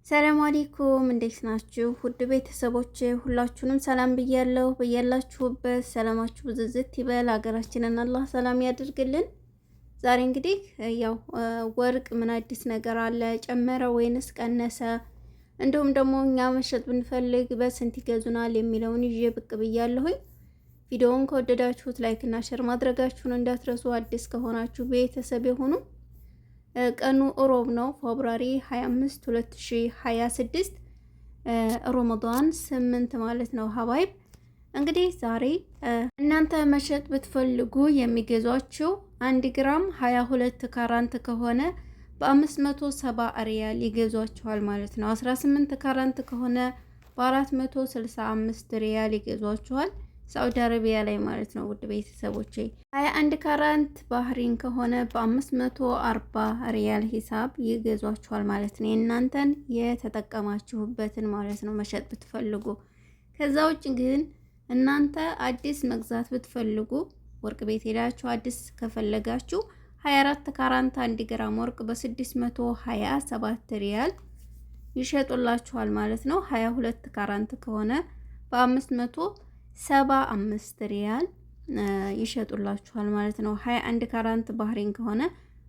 ሰላም አለይኩም እንዴት ናችሁ? ውድ ቤተሰቦቼ ሁላችሁንም ሰላም ብያለሁ። በያላችሁበት ሰላማችሁ ብዝዝት ይበል። ሀገራችንን አላህ ሰላም ያድርግልን። ዛሬ እንግዲህ ያው ወርቅ ምን አዲስ ነገር አለ? ጨመረ ወይንስ ቀነሰ? እንዲሁም ደግሞ እኛ መሸጥ ብንፈልግ በስንት ይገዙናል የሚለውን ይዤ ብቅ ብያለሁኝ። ቪዲዮውን ከወደዳችሁት ላይክ እና ሼር ማድረጋችሁን እንዳትረሱ። አዲስ ከሆናችሁ ቤተሰብ የሆኑ ቀኑ ሮብ ነው ፌብሩዋሪ 25 2026 ረመዳን 8 ማለት ነው። ሀባይብ እንግዲህ ዛሬ እናንተ መሸጥ ብትፈልጉ የሚገዟችሁ 1 ግራም 22 ካራንት ከሆነ በ570 ሪያል ይገዟችኋል ማለት ነው። 18 ካራንት ከሆነ በ465 ሪያል ይገዟችኋል ሳውዲ አረቢያ ላይ ማለት ነው። ውድ ቤተሰቦቼ 21 ካራንት ባህሪን ከሆነ በ540 ሪያል ሂሳብ ይገዟችኋል ማለት ነው። እናንተን የተጠቀማችሁበትን ማለት ነው መሸጥ ብትፈልጉ። ከዛ ውጭ ግን እናንተ አዲስ መግዛት ብትፈልጉ ወርቅ ቤት ሄዳችሁ አዲስ ከፈለጋችሁ 24 ካራንት 1 ግራም ወርቅ በ627 ሪያል ይሸጡላችኋል ማለት ነው። 22 ካራንት ከሆነ በ575 ሪያል ይሸጡላችኋል ማለት ነው። 21 ካራንት ባህሪን ከሆነ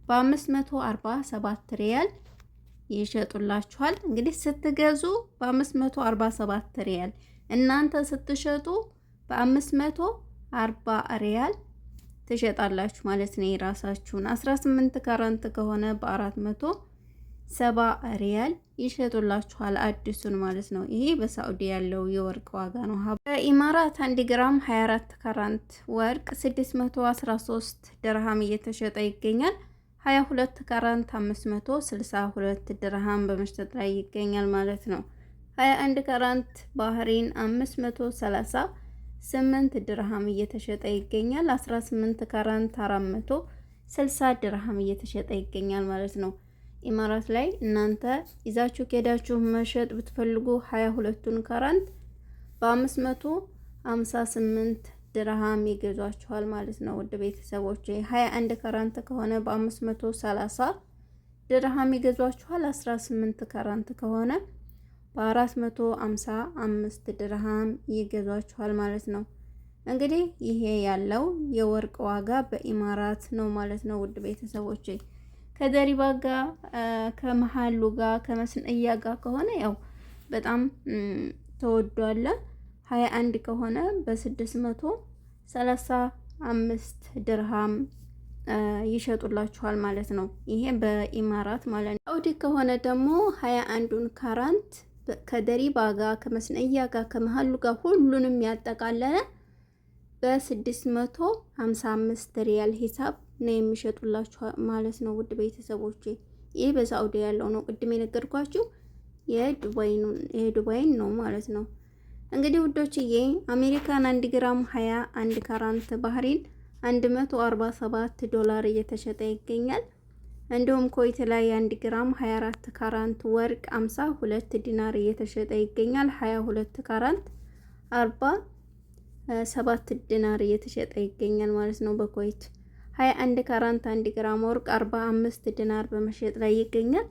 በ547 ሪያል ይሸጡላችኋል። እንግዲህ ስትገዙ በ547 ሪያል፣ እናንተ ስትሸጡ በ540 ሪያል ትሸጣላችሁ ማለት ነው የራሳችሁን። 18 ካራንት ከሆነ በ470 ሪያል ይሸጡላችኋል አዲሱን ማለት ነው። ይሄ በሳዑዲ ያለው የወርቅ ዋጋ ነው። በኢማራት 1 ግራም 24 ካራንት ወርቅ 613 ድርሃም እየተሸጠ ይገኛል። 22 ካራንት 562 ድርሃም በመሸጥ ላይ ይገኛል ማለት ነው። 21 ካራንት ባህሪን 538 ድርሃም እየተሸጠ ይገኛል። 18 ካራንት 460 ድርሃም እየተሸጠ ይገኛል ማለት ነው። ኢማራት ላይ እናንተ ይዛችሁ ከሄዳችሁ መሸጥ ብትፈልጉ 22ቱን ካራንት በ558 ድርሃም ይገዟችኋል ማለት ነው። ውድ ቤተሰቦች 21 ካራንት ከሆነ በ530 ድርሃም ይገዟችኋል። 18 ካራንት ከሆነ በ455 ድርሃም ይገዟችኋል ማለት ነው። እንግዲህ ይሄ ያለው የወርቅ ዋጋ በኢማራት ነው ማለት ነው። ውድ ቤተሰቦች ከደሪባ ጋር ከመሃሉ ጋር ከመስንእያ ጋር ከሆነ ያው በጣም ተወዷል። 21 ከሆነ በ635 ድርሃም ይሸጡላችኋል ማለት ነው። ይሄ በኢማራት ማለት ነው። ሳውዲ ከሆነ ደግሞ 21ዱን ካራንት ከደሪባ ጋር ከመስንእያ ጋር ከመሃሉ ጋር ሁሉንም ያጠቃለለ በ655 ሪያል ሂሳብ ነው የሚሸጡላችሁ ማለት ነው። ውድ ቤተሰቦቼ ይህ በሳዑዲ ያለው ነው። ቅድም የነገርኳችሁ የዱባይን ነው ማለት ነው። እንግዲህ ውዶችዬ አሜሪካን 1 ግራም 21 ካራንት ባህሪን 147 ዶላር እየተሸጠ ይገኛል። እንዲሁም ኮይት ላይ 1 ግራም 24 ካራንት ወርቅ 52 ዲናር እየተሸጠ ይገኛል። 22 ካራንት 47 ዲናር እየተሸጠ ይገኛል ማለት ነው በኮይት 21 ካራንት 1 ግራም ወርቅ 45 ዲናር በመሸጥ ላይ ይገኛል።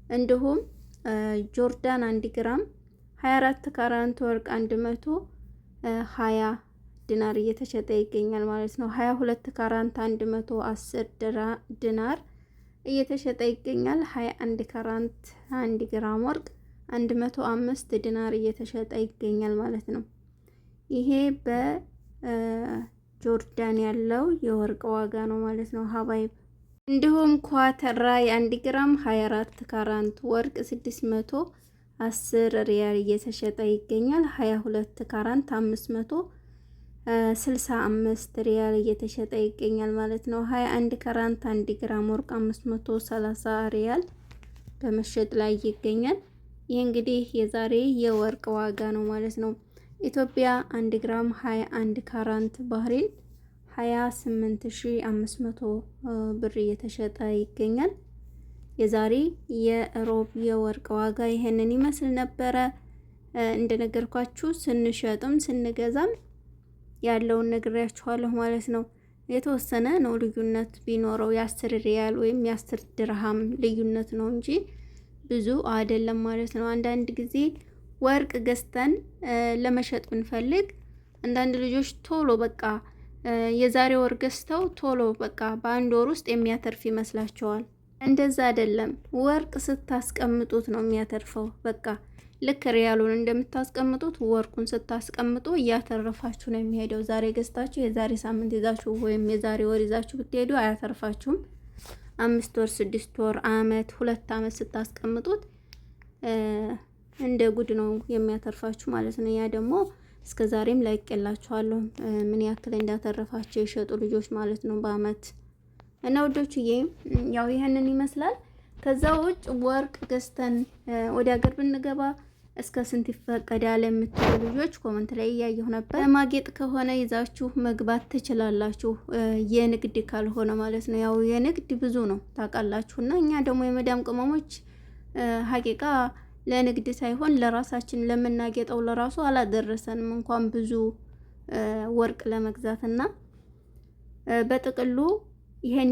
እንዲሁም ጆርዳን 1 ግራም 24 ካራንት ወርቅ 120 ዲናር እየተሸጠ ይገኛል ማለት ነው። 22 ካራንት 110 ዲናር እየተሸጠ ይገኛል። 21 ካራንት 1 ግራም ወርቅ 105 ዲናር እየተሸጠ ይገኛል ማለት ነው። ይሄ ጆርዳን ያለው የወርቅ ዋጋ ነው ማለት ነው ሀባይብ። እንዲሁም ኳተር ላይ 1 ግራም 24 ካራንት ወርቅ 610 ሪያል እየተሸጠ ይገኛል። 22 ካራንት 565 ሪያል እየተሸጠ ይገኛል ማለት ነው። 21 ካራንት 1 ግራም ወርቅ 530 ሪያል በመሸጥ ላይ ይገኛል። ይህ እንግዲህ የዛሬ የወርቅ ዋጋ ነው ማለት ነው። ኢትዮጵያ 1 ግራም 21 ካራንት ባህሪን 28500 ብር እየተሸጠ ይገኛል። የዛሬ የሮብ የወርቅ ዋጋ ይሄንን ይመስል ነበረ። እንደነገርኳችሁ ስንሸጥም ስንገዛም ያለውን ነግሬያችኋለሁ ማለት ነው። የተወሰነ ነው ልዩነት ቢኖረው የ10 ሪያል ወይም የ10 ድርሃም ልዩነት ነው እንጂ ብዙ አይደለም ማለት ነው። አንዳንድ ጊዜ ወርቅ ገዝተን ለመሸጥ ብንፈልግ አንዳንድ ልጆች ቶሎ በቃ የዛሬ ወር ገዝተው ቶሎ በቃ በአንድ ወር ውስጥ የሚያተርፍ ይመስላቸዋል። እንደዛ አይደለም። ወርቅ ስታስቀምጡት ነው የሚያተርፈው። በቃ ልክ ሪያሉን እንደምታስቀምጡት ወርቁን ስታስቀምጡ እያተረፋችሁ ነው የሚሄደው። ዛሬ ገዝታችሁ የዛሬ ሳምንት ይዛችሁ ወይም የዛሬ ወር ይዛችሁ ብትሄዱ አያተርፋችሁም። 5 ወር፣ 6 ወር፣ አመት፣ 2 አመት ስታስቀምጡት እንደ ጉድ ነው የሚያተርፋችሁ ማለት ነው። ያ ደግሞ እስከ ዛሬም ላይቀላችኋለሁ ምን ያክል እንዳተረፋቸው የሸጡ ልጆች ማለት ነው በአመት። እና ወዶችዬ ያው ይሄንን ይመስላል። ከዛ ውጭ ወርቅ ገዝተን ወደ ሀገር ብንገባ እስከ ስንት ይፈቀዳል የምትሉ ልጆች ኮመንት ላይ እያየሁ ነበር። ማጌጥ ከሆነ ይዛችሁ መግባት ትችላላችሁ፣ የንግድ ካልሆነ ማለት ነው። ያው የንግድ ብዙ ነው ታውቃላችሁና እኛ ደግሞ የመዳም ቅመሞች ሀቂቃ ለንግድ ሳይሆን ለራሳችን ለምናጌጠው ለራሱ አላደረሰንም እንኳን ብዙ ወርቅ ለመግዛትና በጥቅሉ ይሄን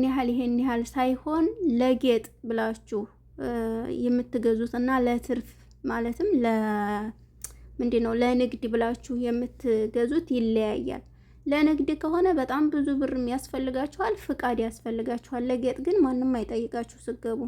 ያህል ሳይሆን ለጌጥ ብላችሁ የምትገዙትና ለትርፍ ማለትም ምንድነው ለንግድ ብላችሁ የምትገዙት ይለያያል። ለንግድ ከሆነ በጣም ብዙ ብር ያስፈልጋችኋል፣ ፍቃድ ያስፈልጋችኋል። ለጌጥ ግን ማንም አይጠይቃችሁ ስገቡ።